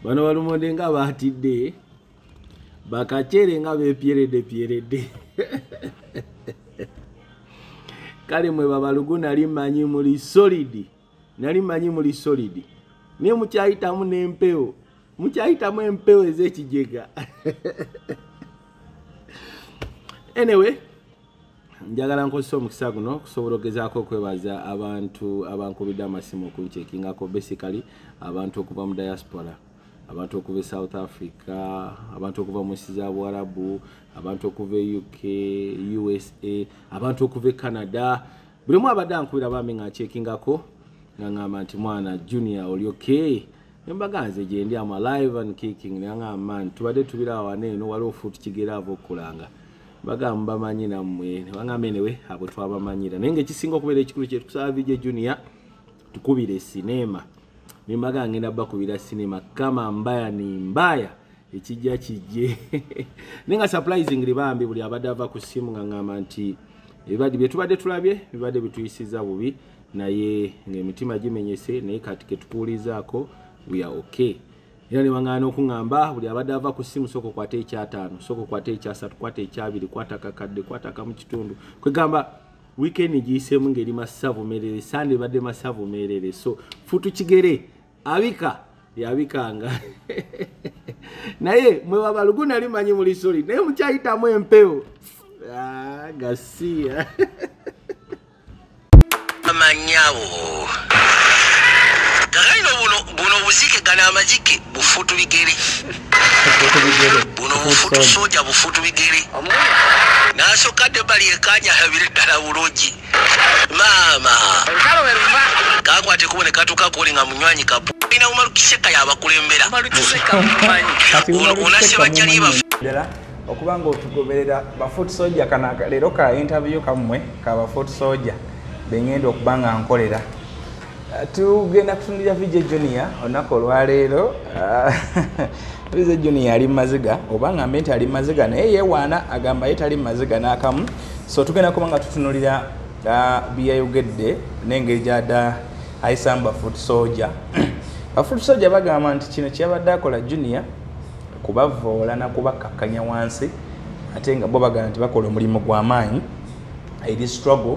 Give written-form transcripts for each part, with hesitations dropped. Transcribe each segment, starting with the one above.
bano balumonde nga batidde bakachere nga bepyeredde kale mwe babalugu nali manyi muli solid ne mukyayitamu n'empewo ez'ekijega anyway njagala nkozesa omukisa guno kusobola okugezaako okwebaza abantu abankubidde amasimu okunchekingako basically abantu okuva mu diaspora, abantu okuva e South Africa, abantu okuva mu nsi za Buarabu, abantu okuva e UK, USA, abantu okuva e Canada. Buli mwe abadde ankubira bambi nga nchekingako nga ngamba nti mwana Junior oli okay? Nembaganze gye ndi ama live and kicking ngamba nti tubadde tubira waneeno waliwo futi kigera avo okulanga. Bagamba bamanyi nammwe bangamba enewe abo twabamanyira naye ng'ekisinga okubeera ekikulu kye tukusaba VJ Junior tukubire sinema. Nimbaga ngenda bakubira sinema kama mbaya ni mbaya ekijja kijje nenga surprisingly bambi buli abadde ava ku simu nga ngamba nti ebibadde bye tubadde tulabye bibadde bituyisiza bubi naye ng'emitima gimenyese naye kati ke tukuulizaako we are okay. Era ne wangana okungamba buli abadde ava ku simu soko kwate ekyatano, soko kwate ekyasatu, kwate ekyabiri, kwata kakadde, kwata ka mu kitundu. Kwegamba weekend giyisemu ngeri masavu merere, Sunday badde masavu merere. So futu kigere abika yabikanga naye mwe babalugu nali manyi muli solid naye mukyayitamu empewo gasiya amanyawo kagaino buno buzike gana amajike bufutu bigere buno bufutu soja bufutu bigere naso kadde bali ekanya habire dala buloji mama kakwate kubone katuka kolinga munywanyi kapu ina umarukiseka yabakulembera unaseba jaliba okubanga otugoberera ba foot soldier kana lero ka interview kamwe ka ba foot soldier bengendo okubanga nkolera tugenda kutundira VJ Junior onako lwalero VJ Junior ali maziga obanga mente ali maziga naye yewana agamba yetali maziga nakamu so tugenda kubanga tutunulira biyayogedde nengeri jada aisamba foot soldier foot soldier bagamba nti kino kyabadde akola Junior kubavoola na kubakakanya wansi ate nga bo bagamba nti bakola omulimu gw'amaanyi eri struggle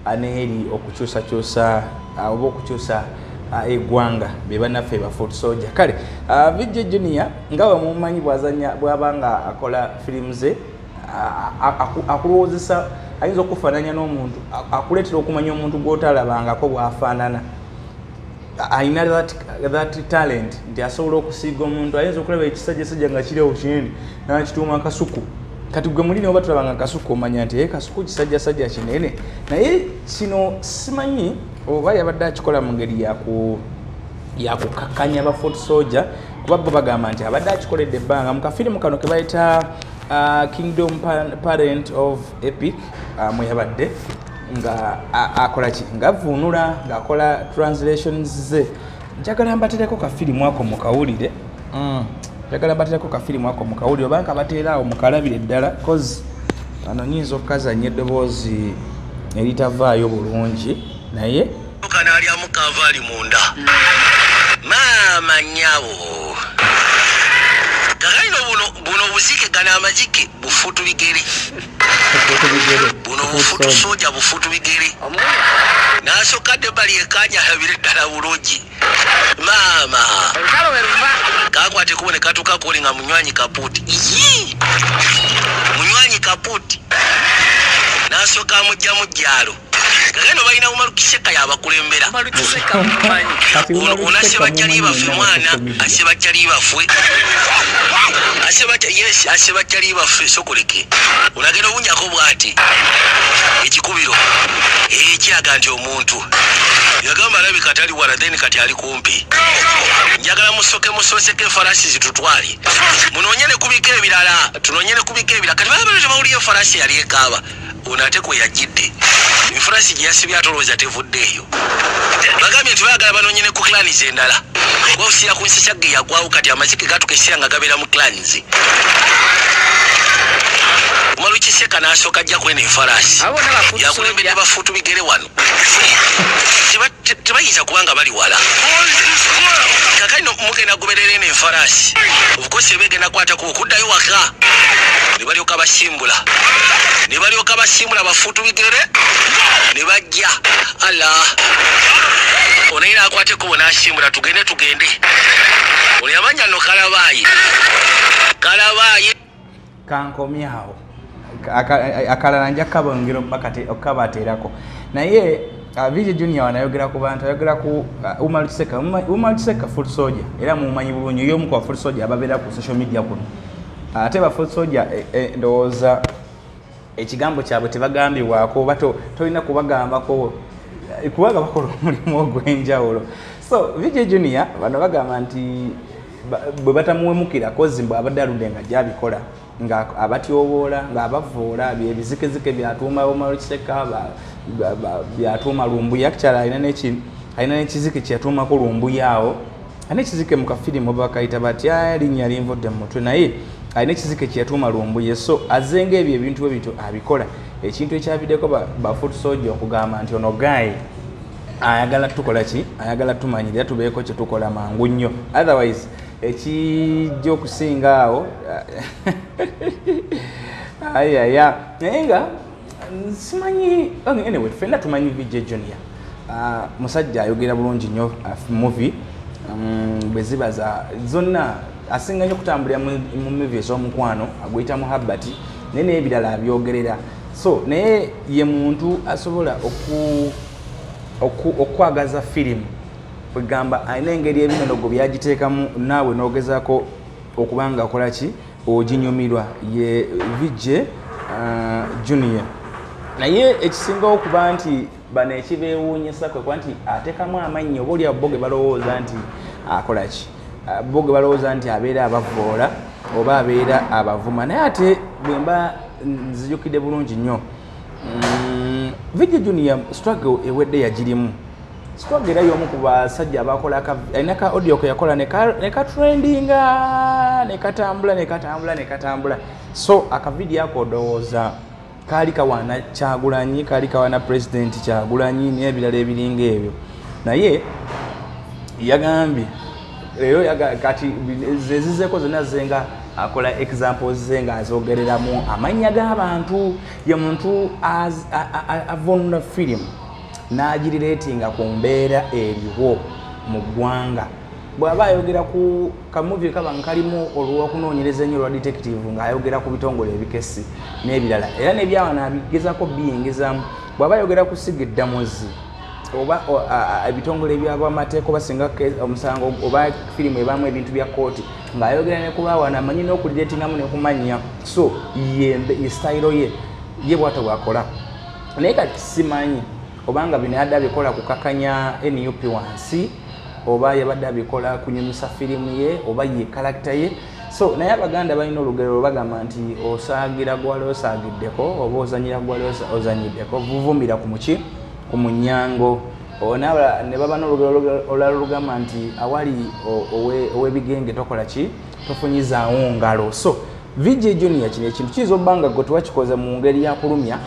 aneeri okukyusa oba okukyusa eggwanga bebanaffe ba foot soldier kale VJ Junior nga bamumanyi bwabanga akola firimu ze akulowoozesa ayinza okufaananya n'omuntu akuleetera okumanya omuntu gw'otalabangako bw'afaanana ayina that talent nti asobola okusiiga omuntu ayinza okulaba ekisajjasajja nga kiri awo kinene nakituuma akasuku kati gwe mulini oba tulabanga akasuku omanya nti kasuku kisajjasajja kinene naye kino simanyi oba yabadde akikola mu ngeri yakukakanya ba foot soldier kuba bo bagamba nti abadde akikoledde ebbanga mu kafirimu kano ke bayita Kingdom Parent of Epic mwe yabadde nga akola ki nga vunula nga akola translations ze njagala mbatereko kafirimu ako mukawulire njagala mbatereko kafirimu ako mukawulire obanka bateeraawo mukalabire ddala cause ano nyinza okukazanya eddoboozi eritavaayo bulungi naye kana ali amukava ali munda mama nyawo kagaino buno buzike gana amajike bufutu bigere buno bufutu soja bufutu bigere naso kadde bali ekanya habire dala buloji mama kakwate kubone katuka kolinga munywanyi kaputi munywanyi kaputi naso kamujja mujjalo kagano balina umarukiseka yabakulembera unaseba jali baffe mwana aseba jali bafwe aseba jali baffe sokoleke unagenda obunyako bwati ekikubiro ekiraga nti omuntu yagamba alabi kati ali wala then kati ali kumpi njagala musoseke farasi zitutwali munonyene kubika ebirala tunonyene kubika ebirala kati baba tebawulira farasi yali ekaba unate ko yajidde farasi gyasibya atoloza tevuddeyo bagambye nti baagala banonyene ku clans endala kwofisira ku nsi kyagge yagwawo kati amazike gatukesera nga gabera mu clans Maluchiseka nasooka ajja kwene farasi yakulembedde bafutu bigere wano tebayinza kubanga bali wala mugenda goberera eno enfarasi obukosi ebegenda kwata ku okuddayo waka ne balyoka basimbula bafuutu bigere ne bajja ala onaina akwate ko bonasimbula tugende oli amanya no Kalabayi kankomyawo akalala nja kabongero bakati okabateerako naye Vijay Junior wanayogera ku bantu ayogera ku Umar Kiseka Foot Soldier era mumanyi bulungi yo mukwa Foot Soldier ababeera ku social media kuno ate ba Foot Soldier ndowooza ekigambo kyabwe tebagambibwako bato tolina kubagambako kubaga bakola omulimu ogw'enjawulo so Vijay Junior bano bagamba nti bwe batamuwemukira kozi mbwe abadde aludde nga gyabikola nga abatyoboola nga abavoola byebizikizike byatuuma Umar Kiseka byatuuma Lumbuya actually alina n'ekizike kyatuumako Lumbuya awo alina ekizike mu kafirimu bakayita batya linnya linvodde mu mutwe naye alina ekizike kyatuuma Lumbuya so azenga ebyo ebintu ebito abikola ekintu ekyaviddeko ba Foot Soldier okugamba nti ono guy ayagala tukola ki ayagala tumanyirira tubeeko kye tukola mangu nnyo otherwise ekijja okusinga awo ayaya naye nga simanyi anyway fenna tumanyi Vijay Junior musajja ayogera bulungi nnyo movie bwe ziba zonna asinga nnyo kutambulira mu movie ez'omukwano aguyita Muhabbati naye n'ebirala abyogerera so naye ye muntu asobola okwagaza firimu kwegamba alina engeri ebinonogo byagiteekamu naawe n'ogezaako okubanga akola ki oginyumirwa ye Vijay Junior naye ekisingawo okuba nti bano ekibeewuunyisa kwe kuba nti ateekamu amannyo oba olya bo ge balowooza nti akola ki bo ge balowooza nti abeera abavoola oba abeera abavuma naye ate bwe mba nzijukidde bulungi nnyo Vijay Junior struggle ewedde yagirimu struggle era y'omu ku basajja abakola alina ka audio ke yakola ne ka trendinga ne katambula so akavidiyo ako odowooza kaali kawana Kyagulanyi kaali kawana president Kyagulanyi n'ebirala ebiringa ebyo naye yagambye leero kati zezizeeko zonna zenga akola examples zenga azogereramu amannya g'abantu ye muntu avonna film n'agirireetinga ku mbeera eriwo mu ggwanga bw'aba ayogera ku kamuvi kaba nkalimu olw'okunoonyereza ennyo olwa detective ng'ayogera ku bitongole ebikesi n'ebirala era n'ebyawa n'abigezako biyingizamu bw'aba ayogera ku siga eddamuzi oba ebitongole ebyabwamateeka oba singa omusango oba firimu ebamu ebintu bya kooti ng'ayogera ne kubaawa n'amanyi n'okulireetingamu ne kumanya so ye style ye bw'ato bw'akola naye kati simanyi obanga bino yadde abikola kukakanya NUP wansi oba yabadde abikola kunyumisa firimu ye oba ye karakita ye so naye abaganda balina olugero lwebagamba nti osaagira gwali osaagiddeko oba ozanyira gwali ozanyiddeko vuvumira ku muki ku munyango ne baba n'olugero olulala olugamba nti awali ow'ebigenge tokola ki tofunyizaawo ngalo so Vijay Junior kino ekintu kiyinza obbanga gwe tewakikoze mu ngeri ya kulumya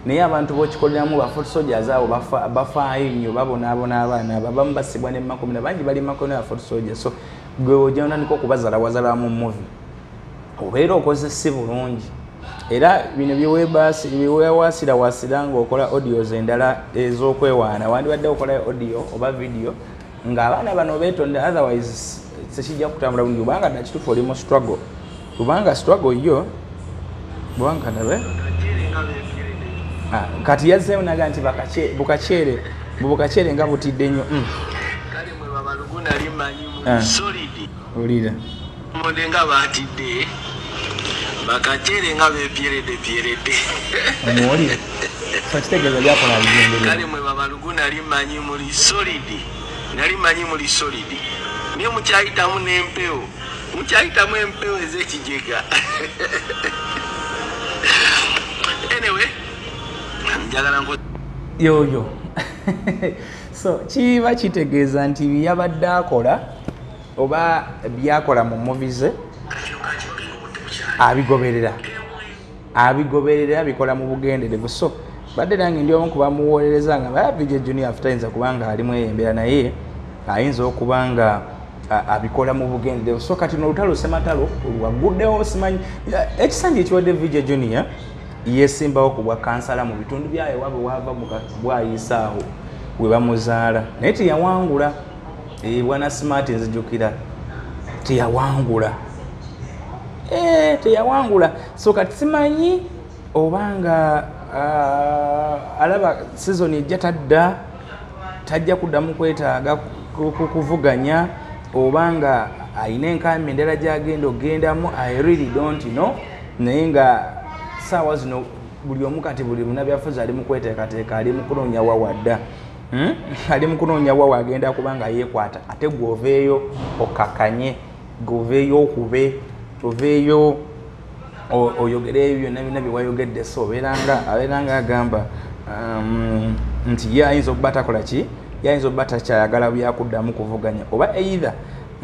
naye abantu bokikoleramu ba Foot Soldiers abo bafaayo nnyo babonaabona abaana abo abamu basibwa ne makomera bangi bali makomera ya Foot Soldiers so gwe ojja niko okubazalawazala mu movie obeera okoze si bulungi era bino byewewaasira ng'okola audios endala ez'okwewaana wandibadde okola audio oba video ng'abaana bano beetonda otherwise tekijja kutambula bulungi kubanga nakituufu oli mu struggle kubanga struggle yo bwanga ndabe kati yazzeemu naga nti bukaceere nga butidde nnyo kale mwe babaluguna limanyi mu solidi olira monde nga batidde bakaceere nga bepyeredde omuwulire fakitegeeza lyakola bigendere kale mwe babaluguna limanyi muli solidi nalimanyi muli solidi niye mukyayitamu n'empewo mukyayitamu empewo ez'ekijega anyway yoyo so kiba kitegeeza nti byabadde akola oba byakola mu movies abigoberera bikola mu bugenderevu so badde nange ndi omu kubamuwolereza nga Vijay Junior afutayinza kubanga alimu embeera naye ayinza okuba nga abikola mu bugendere so kati n'olutalo sematalo lwaguddewo simanyi ekisanja ekiwadde VJ Junior yesimbawo ku bwa kansala mu bitundu byayo wabwe wava bwayisaawo we bamuzaala naye teyawangula bwana Smart nzijukira teyawangula teyawangula so kati simanyi obanga alaba season ejja tajja kuddamu kwetaaga kuvuganya obanga ayina enkambi endala gyagenda ogendamu I really don't know naye nga saawa zino buli omu kati buli munnabyafuzi ali mu kweteekateeka ali mu kunoonya wawadda ali mu kunoonya wawa agenda kubanga yeekwata ate gwoveeyo okakanye gwoveeyo okube oveeyo oyogere ebyo byonna byonna byewayogedde so abeeranga agamba nti ye ayinza okuba takola ki yayinza okuba takyayagala byakuddamu kuvuganya oba either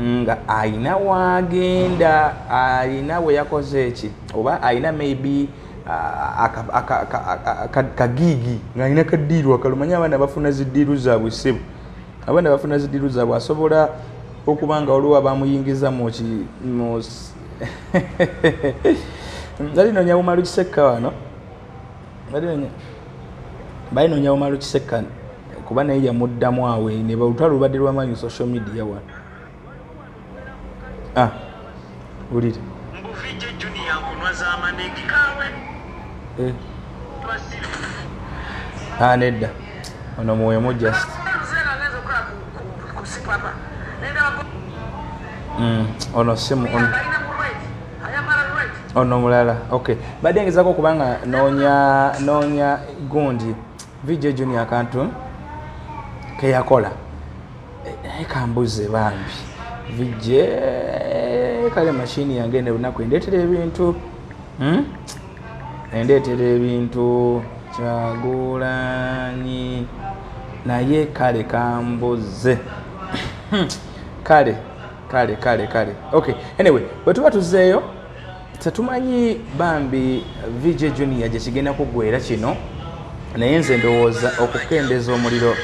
nga ayina wagenda ayina we yakoze eki oba ayina maybe kagigi ng'ayina kaddiiru akalumanya abaana bafuna ziddiiru zaabwe ssebo abaana bafuna ziddiiru zaabwe asobola okubanga waliwo abamuyingiza balinoonya bumalu kisekka wano balinoonya bumalu kisekka kuba naye yamuddamu awe ne balutalo lubadde lwamanyi social media wano ulire VJ Junior nkunwa z'amanegi kaawe nedda ono muwemu just ono simu ono mulala okay badde ngezako kubanga noonya gundi VJ Junior akantu keyakola kambuze bambi VJ kale machine yange ne lunaku endeetera ebintu endeetera ebintu Kyagulanyi naye kale kambuze kale okay anyway bwetuba tuzeeyo tetumanyi bambi VJ Junior gye kigenda kuggwera kino naye nze ndowooza okukendeza omuliro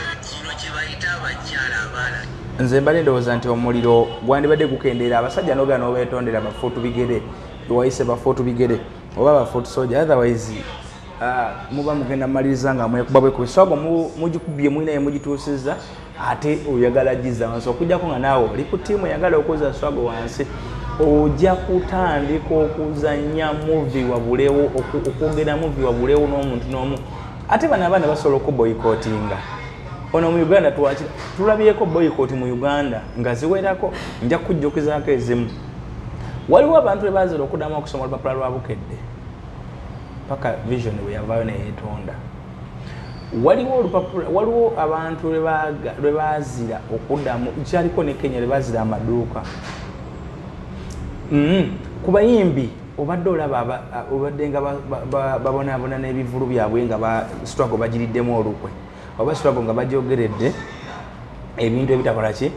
nze mbadde ndowooza nti omuliro gwandibadde gukendeera abasajja n'obeera n'obeetondera bafuutu bigere wayise bafuutu bigere oba bafuutu soja otherwise muba mugenda maliriza nga mwekuba bwekubi swago mugikubye mwinaye mugituusizza ate oyagala giza wansi okujjako nga naawe oli ku ttiimu oyagala okuza swago wansi ojja kutandika okuzanya muvi wabulewo okwogera muvi wabulewo n'omuntu n'omu ate bano abaana basobola okuboyikotinga ono mu Uganda tulabyeko boycott mu Uganda nga ziwerako nja kujjukizaako ezimu waliwo abantu bebaazira okuddamu okusoma olupapula lwa bukedde paka vision we yavaayo neyeetonda waliwo abantu lwebaazira okuddamu kyaliko ne Kenya lwebaazira amaduuka ku bayimbi obadde olaba obadde nga babonaabona n'ebivulu byabwe nga struggle bagiriddemu olukwe oba struggle nga bajogeredde ebintu ebitakola ki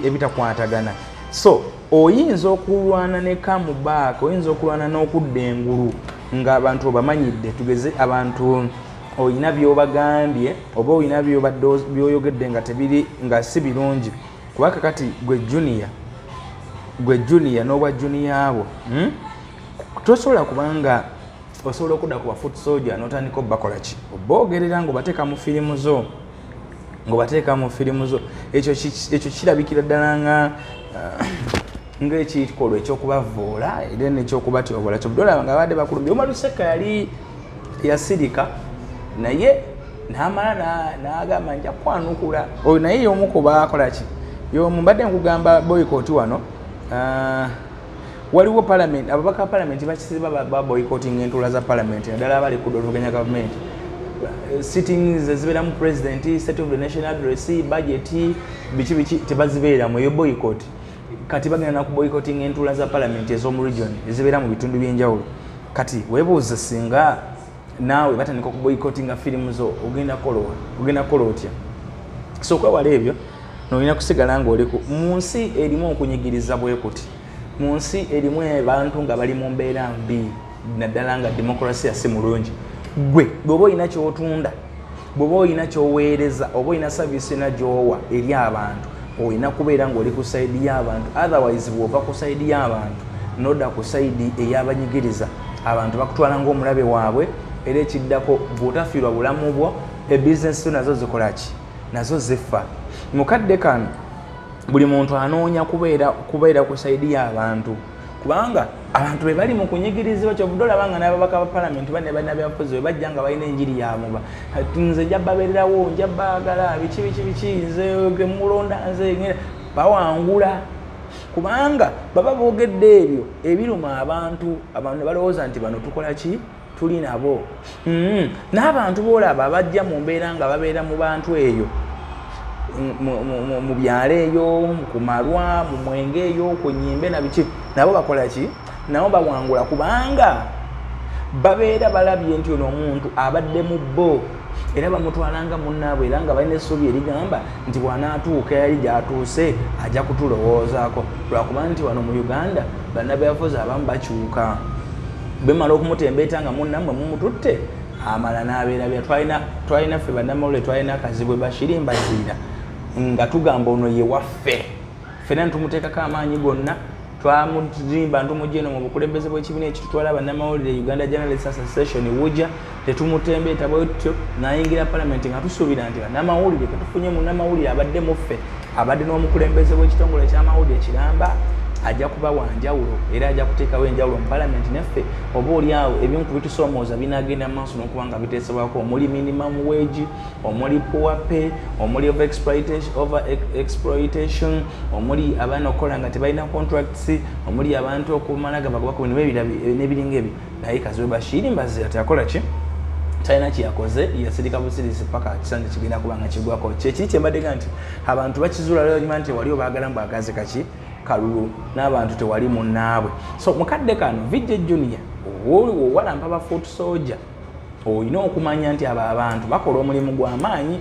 ebitakwatagana so oyinza okulwana ne comeback oyinza okulwana n'okudda engulu ng'abantu obamanyidde tugeze abantu oyina byobagambye oba oyina byoyogedde nga tebiri nga si birungi kuba kakati gwe junior n'obwa junior abo tosobola kubanga osobola okudda ku bafoot soldier n'otandika obbakola ki oboogerera ng'obateeka mu firimu zo ekyo kirabikira ddala ng'ekikolwa ekyokubavoola era n'ekyokubatyobola kyobudolaba nga badde bakulumbye Omar Sekka yali yasirika naye n'amala n'agamba nja kwanukula oyo naye y'omu ku baakola ki y'omu mbadde nkugamba boycott wano waliwo parliament ababaka parliament bakisiba ba boycotting entula za parliament naddala abali ku dologanya government sittings zibeera mu president state of the national address budget biki tebazibeera mu boycott kati bagenda na ku boycotting entula za parliament ez'omu region ezibeera mu bitundu by'enjawulo kati weebuuze singa naawe batandika ku boycottinga firimu zo ogenda kola otya so okwewala ebyo n'olina kusigala ng'oli mu nsi erimu okunyigiriza bwe kuti mu nsi erimu abantu nga bali mu mbeera mbi naddala nga demokrasiya si mulungi gwe bw'oba olina ky'otunda bw'oba olina ky'oweereza oba olina saviisi ena gy'owa eri abantu olina kubeera ng'oli ku saidi y'abantu, otherwise bw'ova ku saidi y'abantu nodda ku saidi ey'abanyigiriza abantu bakutwala ng'omulabe waabwe era ekiddako bw'otafiirwa bulamu bwo ebizinesi nazo zikola ki nazo zifa. Mukadde kano buli muntu anoonya kubeera ku saidi y'abantu kubanga abantu be bali mu kunyigirizibwa kyovudde olabanga n'ababaka ba palamenti bane balina byabufuzi bwe bajja nga balina enjiri yaabwe nze nja babeererawo nja baagala biki nze ge mulonda nze bawangula kubanga baba boogedde ebyo ebiruma abantu ne balowooza nti bano tukola ki tuli nabo. N'abantu boolaba abajja mu mbeera nga babeera mu bantu eyo mu byalo eyo ku malwa mu mwenge eyo ku nyimbe na biki nabo bakola ki nabo bawangula kubanga babeera balabye nti ono omuntu abadde mu bo era bamutwalanga munnaabwe era nga balina essuubi erigamba nti bw'anaatuuka yali gy'atuuse ajja kutulowoozaako lwakuba nti wano mu Uganda bannabyabufuzi abamu bakyuka bemala okumutembeeta nga munnammwe mumututte amala n'abeera bya twalina ffe bannamawulire twalina akazibwe Bashiri Mbaziira nga tugamba ono ye waffe ffena ntumuteekako amaanyi gonna twamuzimba ntumujja eno mu bukulembeze bw'ekibiina ekitutwala bannamawulire Uganda Journalists Association wujja tetumutembeeta bwetyo n'ayingira palamenti nga tusuubira nti bannamawulire ketufunye munnamawulire abadde muffe abadde n'omukulembeze bw'ekitongole eky'amawulire Kiramba ajja kuba wanjawulo era ajja kuteekawo enjawulo mu palamenti naffe oba oliawo ebimu ku bitusoomooza binagenda mu maaso n'okuba nga biteesebwako omuli minimum wage omuli poor pay omuli over exploitation omuli abaana okukola nga tebalina contracts omuli abantu okumala gabakuba ku bintu n'ebiringa ebyo naye Kazibwe Bashiri Mbaziira teyakola ki talina kyeyakoze yasirika busirisi paka kisanja kigenda kuba nga kigwako kyekiri kyembadde nti abantu bakizuula lero nyuma nti wali obaagala mbwagaze kaki kalulu n'abantu tewali munnaabwe. So mukadde kano Vijay Junior owalampa ba Foot Soldier olina okumanya nti abo abantu bakola omulimu gw'amaanyi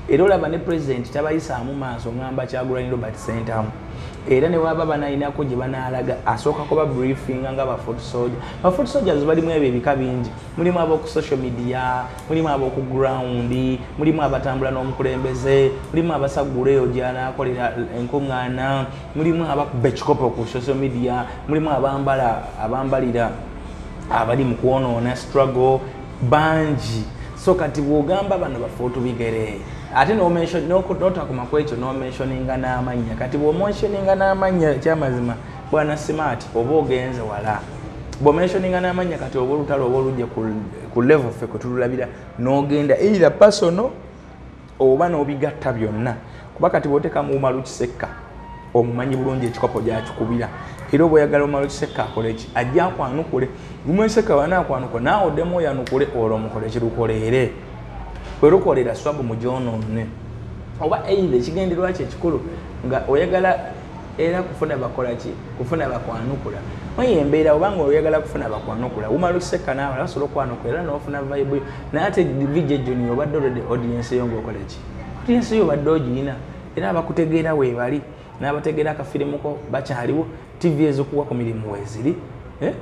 era olaba ne president tabayisaamu maaso ngamba Kyagulanyi Robert Sentamu era ne baba banayinako gye banaalaga asooka kuba briefing nga ba Foot Soldier. Ba Foot Soldiers balimu ebyo ebika bingi, mulimu ab'oku social media, mulimu ab'oku ground, mulimu abatambula n'omukulembeze, mulimu abasagula eyo gy'anaakolera enkuŋŋaana, mulimu abakuba ekikopo ku social media, mulimu abambalira abali mu kwonoona struggle bangi. So kati bw'ogamba bano bafuutu bigere ate notakuma ku ekyo nomentioninga n'amannya kati bw'omentioninga n'amannya ekyamazima bwana Smart oba ogenze wala bw'omentioninga n'amannya kati oba olutalo oba olujja ku level ffe kwe tululabira n'ogenda either personal oba n'obigatta byonna kuba kati bw'oteeka mu Umaru Kisekka omumanyi bulungi ekikopo gy'akikubira era obweyagala Umaru Kisekka akole ki ajja akwanukule Umaru Kisekka banaakwanukula naawe oddemu oyanukule olwo omukole kirukoleere kwerukolera swabu mu gyonoone oba either ekigendererwa kye ekikulu nga oyagala era kufuna bakola ki kufuna bakwanukula oyo embeera obanga oyagala kufuna bakwanukula Umaru Kisekka naawe basobola okwanukula era n'ofuna vibe naye ate Vijay Junior obadde olwedde audience yo ng'okola ki audience yo obadde ogirina era abakutegeera weebali n'abategeera akafirimuko bakyaliwo TV ezikuwa ku mirimu weeziri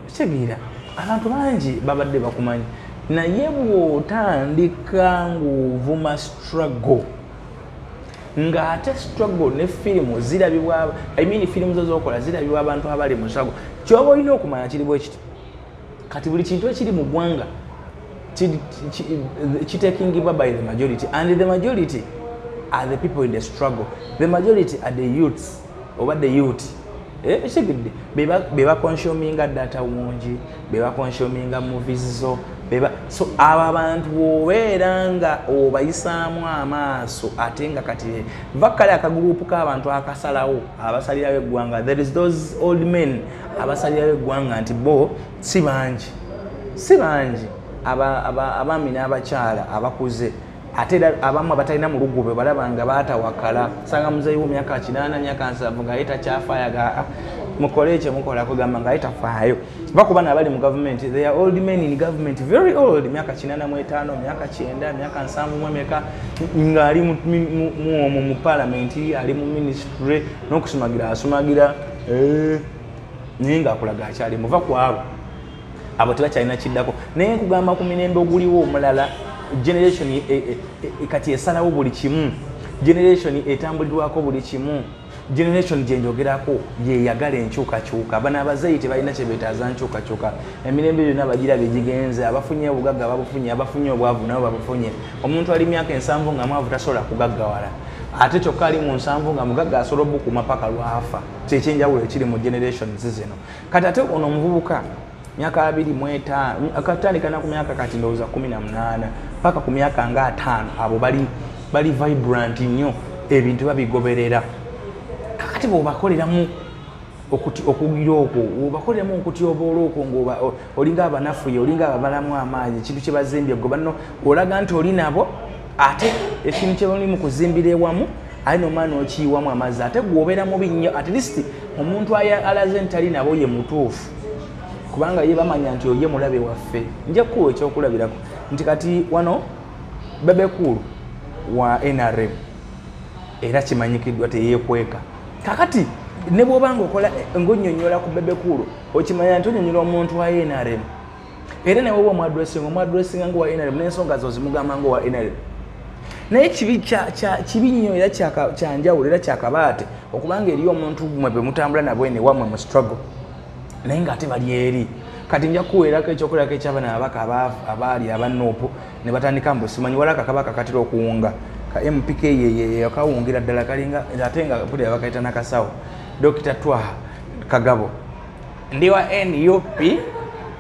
kitegeera abantu bangi babadde bakumanyi naye bw'otandika ng'ovuma struggle ng'ate struggle ne firimu zirabibwa firimu zo z'okola zirabibwa abantu abali mu struggle kyoba olina okumanya kiri bwe kiti kati buli kintu ekiri mu ggwanga kitakingibwa by the majority and the majority are the people in the struggle. The majority are the youths over the youth. Ekigidde beba consuming data wonji beba consuming movies so aba bantu obeera nga obayisaamu amaaso ate nga kati vakale akagurupu k'abantu akasalawo abasalirawo eggwanga there is those old men abasalirawo eggwanga nti bo si bangi abaami n'abakyala abakuze ate abamu abatalina mu lugube balaba nga baatawakala sanga muzeeyi wo myaka 8 myaka 7 nga yeta kyafayaga mukole ekyo mukola kugamba nga yeta faayo bakuba n'abali mu government they are old men in government very old myaka 85 myaka 9 myaka 7 myaka nga ali mu parliament ali mu ministry n'okusumagira naye ng'akulaga akyali muva ku abo tebakyalina kiddako naye nkugamba ku mirembe oguliwo omulala generation kati esalawo buli kimu generation etambulirwako buli kimu generation gyenjogerako yeyagala enkyukakyuka bana abazayi tebalina kyebetaaza nkyukakyuka emirembe byonna bagira begigenze abafunye obugagga babufunye abafunye obwavu nabo babufunye omuntu ali myaka 7 nga mwavu tasobola kugaggawala ate kyokka ali mu 7 nga mugagga asobola obukuma paka lwafa kyekyenjawulo ekiri mu generations zino kati ate ono omuvubuka myaka 25 akatandika na ku myaka kati ndowooza 18 paka ku myaka nga 5 abo bali vibrant nnyo ebintu babigoberera kakati bwobakoleramu okugira okwo obakoleramu okutyoboola okwo ng'oba olinga abanafuye olinga ababalamu amaanyi ekintu kye bazimbye gwe banno olaga nti oli nabo ate ekintu kye bali mu kuzimbira ewamu ali nomaana okiyiwamu amazzi ate gwobeera mubi nnyo at least omuntu alaze nti ali nabo ye mutuufu kubanga ye bamanya nti oye mulabe waffe nja kuwa ekyokulabirako nti kati wano Bebekulu wa NRM era kimanyikiddwa teyeekweka kakati ne bw'obanga okola ng'onnyonnyola ku Bebekulu okimanya nti onnyonnyola omuntu wa NRM era ne bw'oba omwadressinga ng'owa NRM n'ensonga zo zimugamba ng'owa NRM naye kibi nnyo era kyanjawulo era kyakabaate okubanga eri omuntu mwe bwe mutambula nabwe ne wammwe mu struggle naye ng'ate bali eri kati nja kuweerako ekyokulako ekyabana ababaka abaali abanoopu ne batandika mbu simanyi wala akakabaka katera okuwunga ka MPK yakawungira ddala kalinga ate nga puli abakaita nakasawo Dr. Twaha Kagabo ndi wa NUP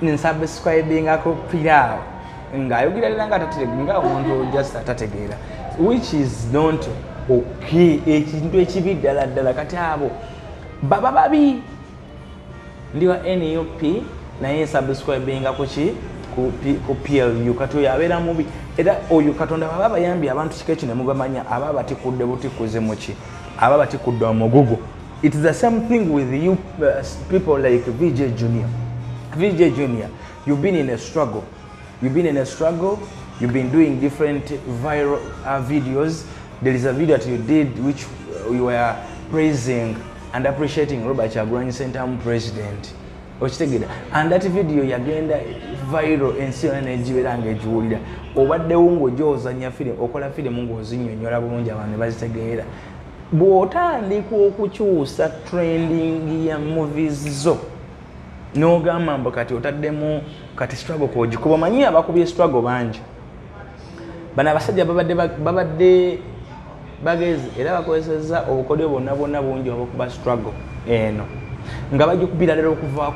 nsubscribingako Pilao ng'ayogera ddala nga nga omuntu just atategeera which is not okay ekintu ekibi ddala kati abo baba babi ndi wa NUP naye subscribinga ku PLU kati oyo abeera mubi era oyo Katonda baba bayambye abantu kika ekyo ne mubamanya aba batikudde butikuze muki aba batikudde omugugu. It is the same thing with you people like VJ Junior. VJ Junior, you've been in a struggle. You've been doing different viral videos. There is a video that you did which you were praising and appreciating Robert Kyagulanyi Ssentamu president. And that video yagenda viral ensi yonna n'egibeera ng'egiwulira obaddewo ng'ogyozanya firimu okola firimu ng'ozinnyonnyola bulungi abantu ne bazitegeera bw'otandika okukyusa trending ya movies zo n'ogamba mbu kati otaddemu kati struggle kwogikuba omanyi abakubye struggle bangi bano abasajja babadde bagezi era bakozesezza obukodyo bwonna bungi obwokuba struggle eno nga bagikubira ddala okuva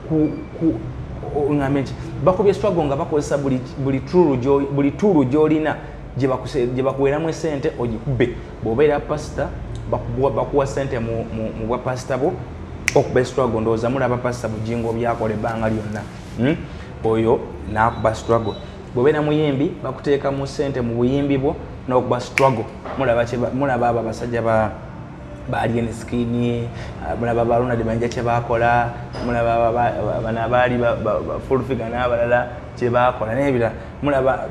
ku ngamenki bakubye struggle nga bakozesa buli tulu gy'olina gye bakuweeramu esente ogikube bw'obeera pasita bakuwa sente mu bwa pasita bo okuba struggle ndowooza mulaba pasita bujingo byakola ebbanga lyonna oyo n'akuba struggle bw'obeera muyimbi bakuteeka mu sente mu buyimbi bwo n'okuba struggle mulaba abo abasajja ba Alien Skin, mulaba ba Ronald Manja kye bakola, mulaba bana abaali ba full figure n'abalala kye bakola n'ebira, mulaba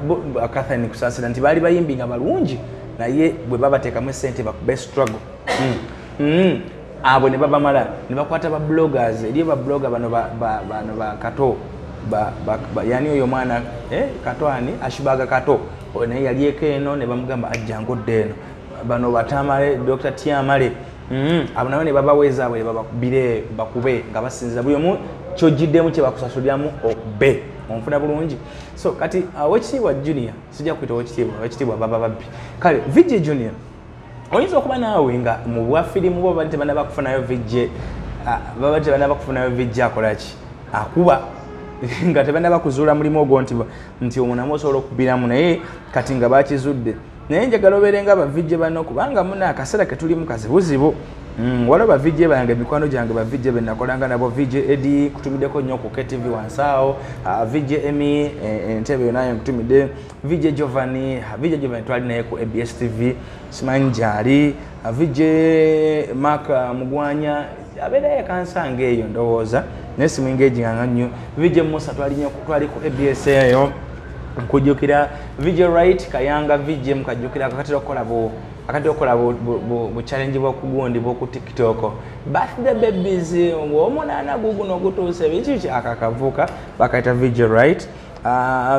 Catherine Kusasira nti baali bayimbi nga balungi naye bwe babateekamu essente bakube struggle. Abo ne babamala ne bakwata ba bloggers eri ba blogger bano ba Kato yani oyo mwana Kato ani Ashibaga Kato naye yalieko eno ne bamugamba ajja ngodde eno bano batamale Dr. Tiamale abo nabo ne babaweza abo babakubire bakube nga basinza buli omu kyojiddemu kye bakusasuliramu okube onfuna bulungi. So kati Wekitiibwa Junior sijja kwita Wekitiibwa baba babbi kale VJ Junior oyinza okuba naawe nga mu bwa firimu bo bali tebana bakufunayo VJ baba tebana bakufunayo VJ akolaki akuba nga tebana bakuzuula mulimu ogwo nti omunamu osobola okubiramu naye kati nga bakizudde naye njagala obeere nga bavijje bano kubanga muna akaseera ke tulimu kazibuzibu waliwo bavijje bange mikwano gyange bavijje be nakolanga nabo VJ Edi kutumiddeko nnyo ku KTV wansaawo VJ Emi entebe naye nkutumidde VJ Giovanni twali naye ku ABS TV simanyi gyali VJ Mark Mugwanya abeerayo kansanga eyo ndowooza naye simwingeejinganga nnyo VJ Musa twali ku ABS eyo nkujjukira VJ Right Kayanga VJ mukajjukira akatera okukola bu challenge bw'okugundi bw'oku TikTok birthday babies ng'omunaana guguno ogutuuse biki akakavuka bakaita VJ Right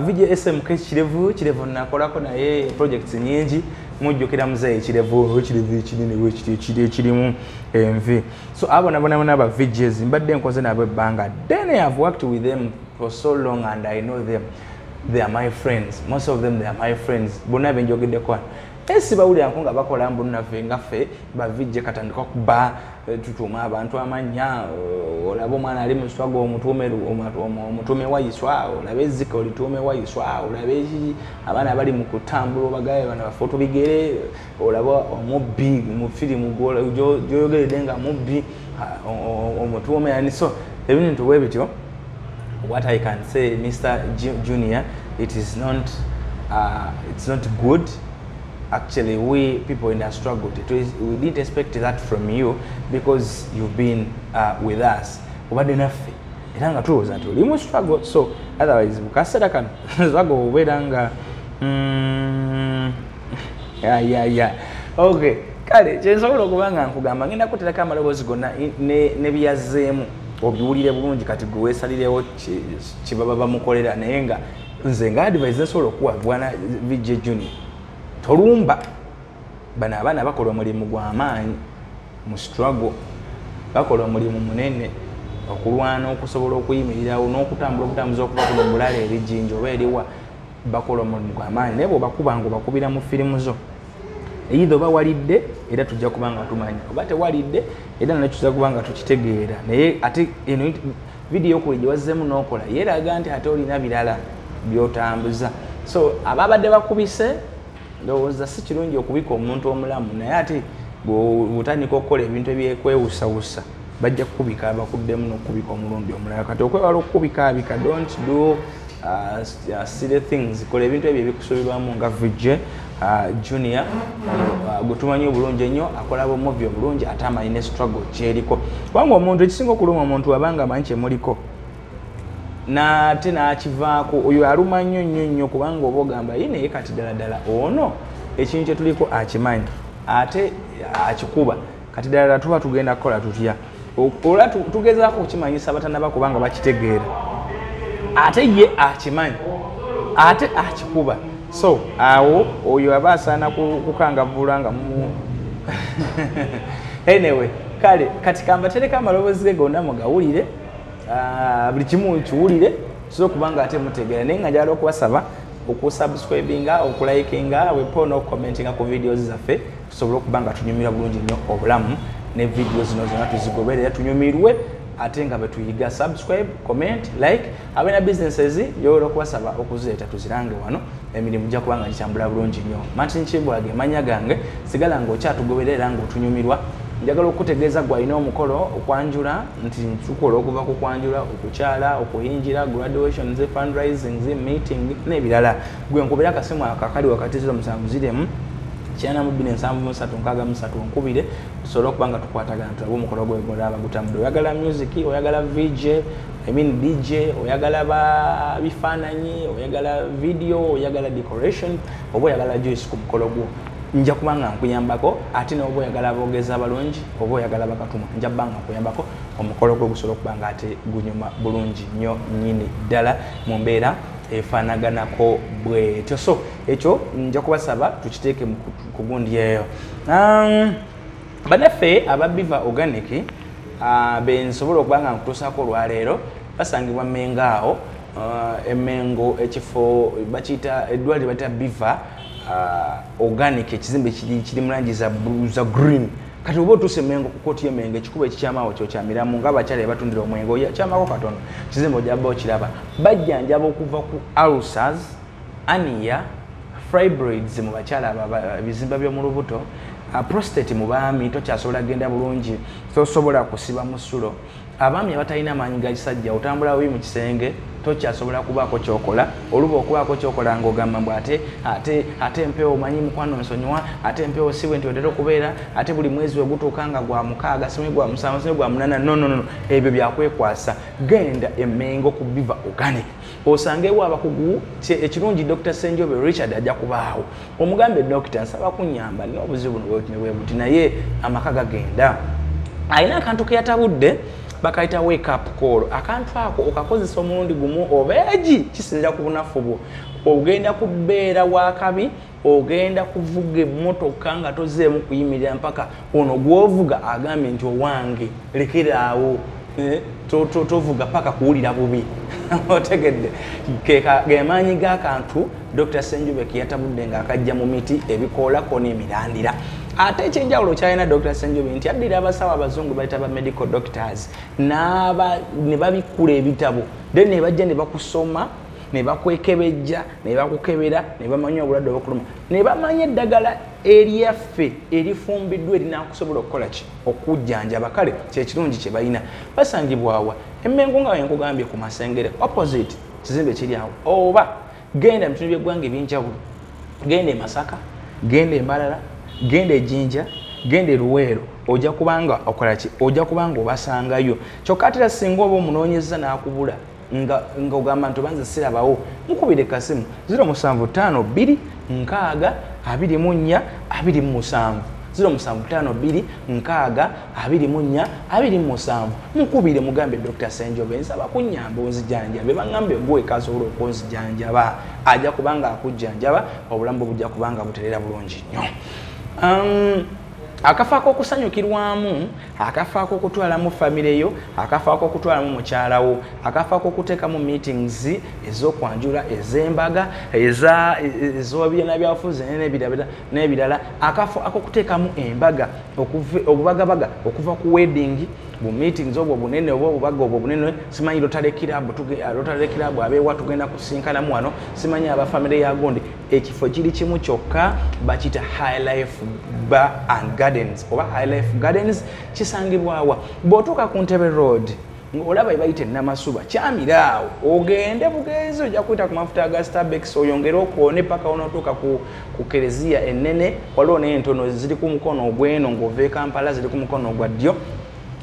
VJ SMK Kirevu nakolako naye projects nyingi mujjukira muzeeyi kirevu kinene ekirimu envi. So abo nabona aba VJs mbadde nkoze nabo ebbanga. Then I have worked with them for so long and I know them. They are my friends. Most of them, they are my friends. Bonna benjogedde kwa. Esi bawulira nko nga bakola mbu naffe ngaffe ba VJ katandika kuba tutuma abantu amanya olaba omwana ali mu swago omutume wayiswa olaba ezzika olitume wayiswa olaba abaana bali mu kutambula obagaye bana bafoto bigere olaba omubbi mu firimu gyoyogeredde nga mubbi omutume yani. So ebintu bwe bityo. What I can say, Mr. Junior, it's not good. Actually, we people in the struggle, we didn't expect that from you because you've been with us. But enough, itanga tuoza tu limu struggle. So otherwise, mukasera kan struggle ubedanga. Yeah. Okay. Kale kyensobola okubanga nkugamba ngenda kutereka amaloboozi gonna ne byazeemu obiwulire bulungi kati gwe weesalirewo kibaba bamukolera naye nga nze nga advice nsobola okuwa bwana VJ Junior tolumba bano abaana bakola omulimu gw'amaanyi mu struggle bakola omulimu munene okulwana okusobola okuyimirirawo n'okutambuza okuva ku bulala erijinja oba eriwa bakola omulimu gw'amaanyi naye bw'obakubanga obakubira mu firimu zo either oba walidde era tujja kubanga tumanya oba tewalidde era nakyuza kubanga tukitegeera naye ate eno video kuli gye wazzeemu n'okola yeeraga nti ate olina birala by'otambuza. So ababadde bakubise ndowooza si kirungi okubika omuntu omulamu naye ate bw'otandika okukola ebintu ebyekwewusawusa bajja kukubika abakuddemu n'okubika omulundi omulala kati okwewala okukubikaabika don't do silly things. Kola ebintu ebyo ebikusuubirwamu nga VJ Junior gutumanyi obulungi ennyo akola bomuvi obulungi ate amanyi ne struggle kyeriko kubanga omuntu ekisinga okuluma omuntu abanga amanyi kyemuliko nate nakivaako oyo aluma nnyo kubanga oba ogamba ye naye kati ddala ono ekintu kyetuliko akimanyi ate akikuba kati ddala tuba tugenda kukola tutya ola tugezaako okukimanyisa abatanaba kubanga bakitegeera ate ye akimanyi ate akikuba. So awo oyo aba asaana kukangavula nga anyway kale kati kamba tereka amaloboozi ge gonna mugawulire buli kimu kiwulire so kubanga ate mutegeera naye nga njagala okubasaba okusubscribinga okulayikinga wepo n'okucommentinga ku videos zaffe tusobole okubanga tunyumira bulungi nnyo obulamu ne videos zino zonna tuzigoberera tunyumirwe ate nga betuyiga subscribe comment like abena businesses yoyolo okuwasaba okuzireeta tuzirange wano emirimu gya kubanga gitambula bulungi nnyo. Martin Kibwage manya gange sigala ng'okyatugoberera ng'otunyumirwa njagala okutegeeza gwe alina omukolo okwanjula nti tukola okuva ku kwanjula okukyala okuyingira graduations fundraising meeting n'ebirala gwe nkubira akasimu akakali wakati 07 9473 tusobola okubanga tukwatagana tulabe omukolo gwe gwolaba gutambula. Oyagala music oyagala VJ DJ oyagala bifaananyi oyagala video oyagala decoration oba oyagala juice ku mukolo gwo nja kubanga nkuyambako ate n'oba oyagala aboogezi abalungi oba oyagala bakatuma nja bbanga nkuyambako omukolo gwe gusobola okubanga ate gunyuma bulungi nnyo nnyini ddala mu mbeera efaanaganako bwetyo. So ekyo nja kubasaba tukiteeke ku gundi eyo. Bannaffe aba Biva Organic bensobola okubanga nkutuusaako olwaleero basangibwa Mmengo awo Emmengo ekifo bakiyita eddwaliro bayita Biva Organic ekizimbe kiri mu langi za green kati oba otuuse Mmengo ku kooti y'Emmengo ekikubo ekikyamaawo kyo kyamiramu ng'abakyala batundira omwenge kyamako katono kizimbe ojaba okiraba bajjanjaba okuva ku ulcers ania fibroids mu bakyala ebizimba by'omu lubuto prostate mu baami tokyasobola genda bulungi tosobola kusiba mu ssulo abaami abatalina maanyi ga kisajja otambula bubi mu kisenge tokyasobola kubaako kyokola oluba okubaako kyokola ng'ogamba mbu ate empewo omanyi mukwano nsonyiwa ate empewo siwe nti otera okubeera ate buli mwezi wegutuuka nga gwa 6 simwe gwa 7 simwe gwa 8 no ebyo byakwekwasa genda Emmengo ku Biva Organic osangewo abakugu ekirungi Dr. Senjobe Richard ajja kubaawo omugambe Dr. nsaba kunyamba nina obuzibu bwe buti naye amaka gagenda alina akantu ke yatabudde bakaita wake up call akantu ako okakozesa omulundi gumu oba egi kisinzira ku bunafu bwo ogenda kubeera wakabi ogenda kuvuga emmotoka nga tozeemu kuyimirira mpaka ono gwovuga agambye nti owange lekeraawo tovuga paka kuwulira bubi otegedde gemaanyi g'akantu Dr. Ssenjobe ke yatabudde ng'akajja mu miti ebikoolako n'emirandira ate ekyenjawulo kyalina Dr. Ssenjobe nti addira abasawo abazungu bayita ba medical doctors ne babikula ebitabo then ne bajja ne bakusoma ne bakwekebejja ne bakukebera ne bamanya obulwadde obukuluma ne bamanya eddagala eryaffe erifumbiddwa erinakusobola okukola ki okujjanjaba kale kyekirungi kye balina basangibwawa Emmengo nga wenkugambye ku Masengere opposite kizimbe kiri awo oba genda mutundu by'eggwanga ebyenjawulo genda e Masaka genda e Mbarara genda e Jinja genda e Luweero ojja kubanga okola ki ojja kubanga obasangayo kyokka ate singa oba omunoonyeza n'akubula nga ogamba nti banze sirabawo mukubire kasimu 075 6 24 27 075 6 24 27 mukubire mugambe Dr. Ssenjobe nsaba kunyamba onzijanjabe bangambe gwe kasobola okunzijanjaba ajja kubanga akujjanjaba obulamu bujja kubanga buterera bulungi nnyo akafaako okusanyukirwamu akafaako okutwalamu famire yo akafaako okutwalamu mukyalawo akafaako okuteekamu meetings ez'okwanjula ez'embaga ez'obibiina byabufuzi n'ebirala akafo akokuteekamu embaga obubagabaga okuva ku wedding bu meetings obwo bunene oba obubaga obwo bunene simanyi Rotary Club abeewa tugenda kusinkanamu wano simanyi aba famire ya Gondi ekifo kiri kimu kyokka bakita High Life Bar and Gardens oba High Life Gardens kisangibwawa bw'otuuka ku Ntebe Road olaba bayite Namasuba kyamiraawo ogende bugenzi ojja kuyita ku mafuta aga Starbucks oyongere okwone paka onotuuka ku Kereziya ennene waliwo n'entono ziri ku mukono ogw'eno ng'ova e Kampala ziri ku mukono ogwa ddyo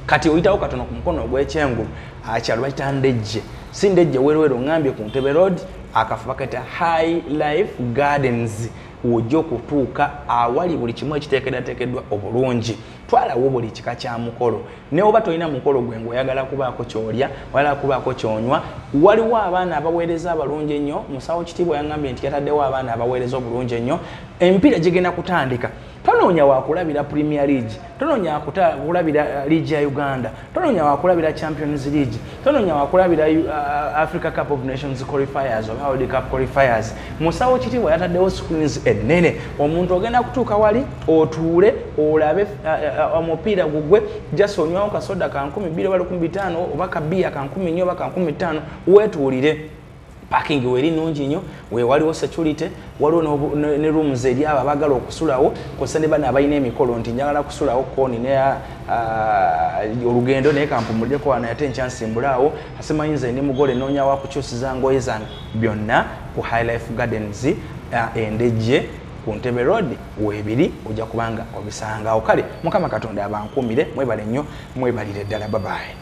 kati oyitawo katono ku mukono ogw'ekyengulu akyalo bayita Ndejje si Ndejje werwero ngambye ku Ntebe Road akafu bakayita High Life Gardens ojja okutuuka awali buli kimu ekiteekeddwateekeddwa obulungi twalawo buli kika kya mukolo ne oba tolina mukolo gwe ng'oyagala kubaako kyolya oyagala kubaako kyonywa waliwo abaana abaweereza abalungi ennyo musawo kitiibwa yangambye nti yataddewo abaana abaweereza obulungi ennyo emipiira gigenda kutandika tonoonya wakulabira Premier League tonoonya wakulabira League ya Uganda tonoonya wakulabira Champions League tonoonya wakulabira Africa Cup of Nations qualifiers oba World Cup qualifiers musawo kitiibwa yataddewo screens ennene omuntu ogenda kutuuka wali otuule olabe omupiira gugwe just onywawo kasoda ka 12 oba 15 oba kabiya ka 14 oba ka 15 wetuulire parking weri nungi nnyo we waliwo security waliwo ne rooms eri abo abagala okusulawo kosa ne bana abalina emikolo nti njagala kusulawo koni ne olugendo naye kampumuliddeko wano ate nkyansimbulaawo asemayinza ne mugole noonyawo akukyusiza ngoye zange byonna ku High Life Gardens Endejje ku Ntebe Road weebiri ojja kubanga obisangawo kale Mukama Katonda abankumire mwebale nnyo mwebalire ddala babaye.